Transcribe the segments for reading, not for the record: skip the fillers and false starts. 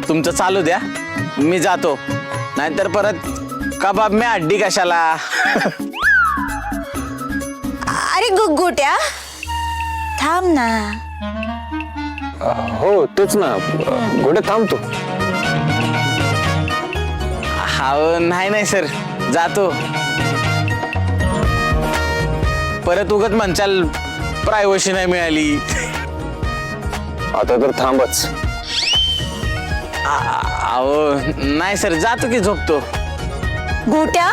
तुमचं चालू द्या, मी जातो, नाहीतर परत कबाब मी हड्डी कशाला. अरे गोट्या थांब ना. हो तेच ना, गोट्या थांबतो. हा नाही सर, जातो. परत उगत म्हणचाल प्रायव्हसी नाही मिळाली. आता तर थांबच. अहो नाही सर, जातो की झोपतो. गोट्या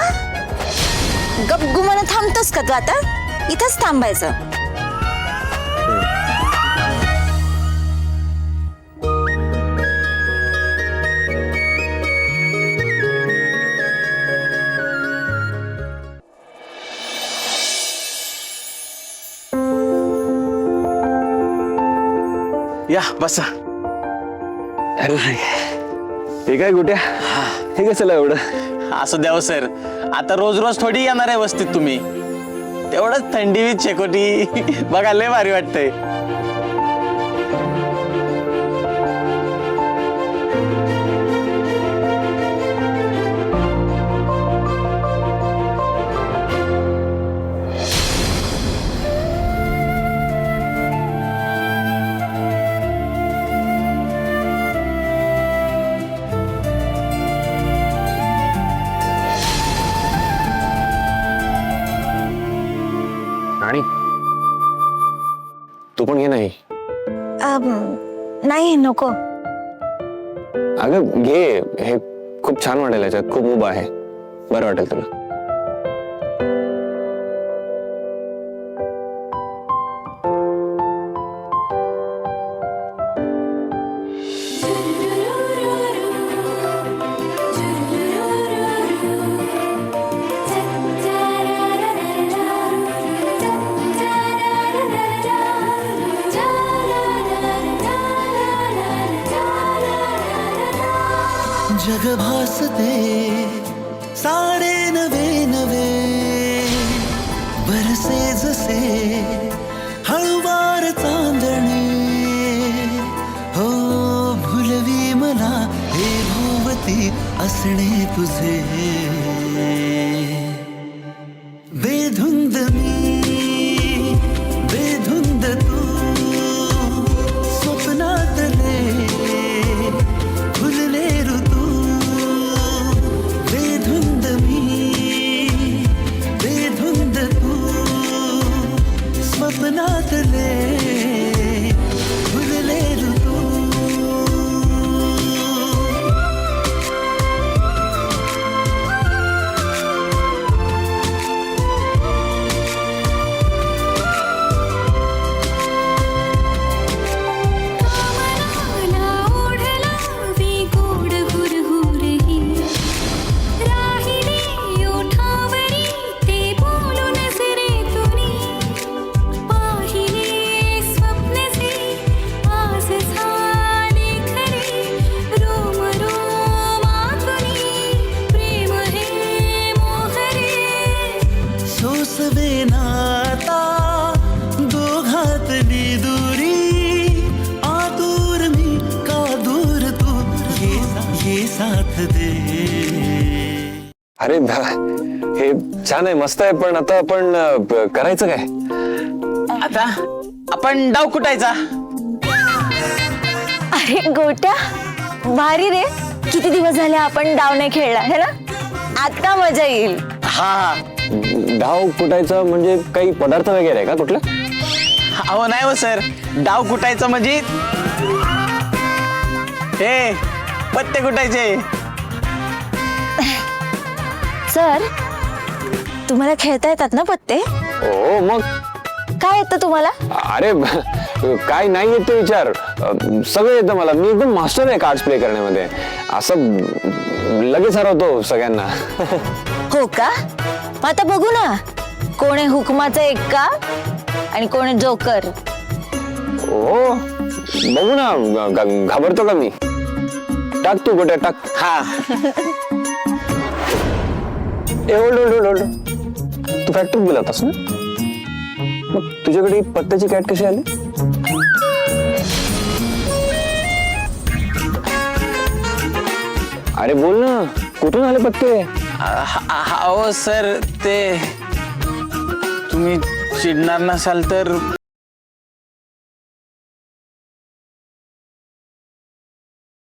गपगुमान थांबतोस का तू आता? इथंच थांबायचं. या बसा. अरे हे काय गोट्या, हे कसं एवढं? असं द्यावं सर, आता रोज रोज थोडी येणार आहे वस्तीत तुम्ही. तेवढंच थंडी विथ शेकोटी बघा, लय भारी वाटतंय. राणी, तू पण घे नाही. नाही नको. अगं घे, हे खूप छान वाटेल, याच्यात खूप उभा आहे, बरं वाटेल तुला. जग भासते साडे नवे नवे, बरसे जसे हळुवार चांदणे. हो भुलवी मला हे भोवती असणे तुझे. बेधुंद मी बेधुंद तू, स्वप्नातले फुलले ऋतू. बेधुंद मी बेधुंद तू, स्वप्नातले फुलले ऋतू. अरे हे छान आहे, मस्त आहे, पण आता आपण करायचं काय? आता आपण डाव कुटायचा. अरे गोट्या भारी रे, किती दिवस झाले आपण डाव नाही खेळला है ना? आता मजा येईल. हा डाव कुटायचा म्हणजे काही पदार्थ वगैरे आहे का कुठला? अहो नाही हो सर, डाव कुटायचं म्हणजे हे पत्ते कुटायचे. सर तुम्हाला खेळता येतात ना पत्ते? हो मग काय येतं तुम्हाला? अरे काय नाही येत ते विचार, सगळं येतं मला. मी एकदम मास्टर आहे कार्ड्स प्ले करण्यामध्ये, असं लगेच हरवतो सगळ्यांना. हो का? आता बघू ना, कोण आहे हुकमाचा एक्का आणि कोण आहे जोकर. हो बघू ना, घाबरतो का मी? टाक तू गोट्या टाक. हा होल्ड, तू फॅक्टरीत गेला होतास ना? मग तुझ्याकडे पत्त्याची कॅट कशी आली? अरे बोल ना, कुठून आले पत्ते? हो सर, ते तुम्ही चिडणार नसाल तर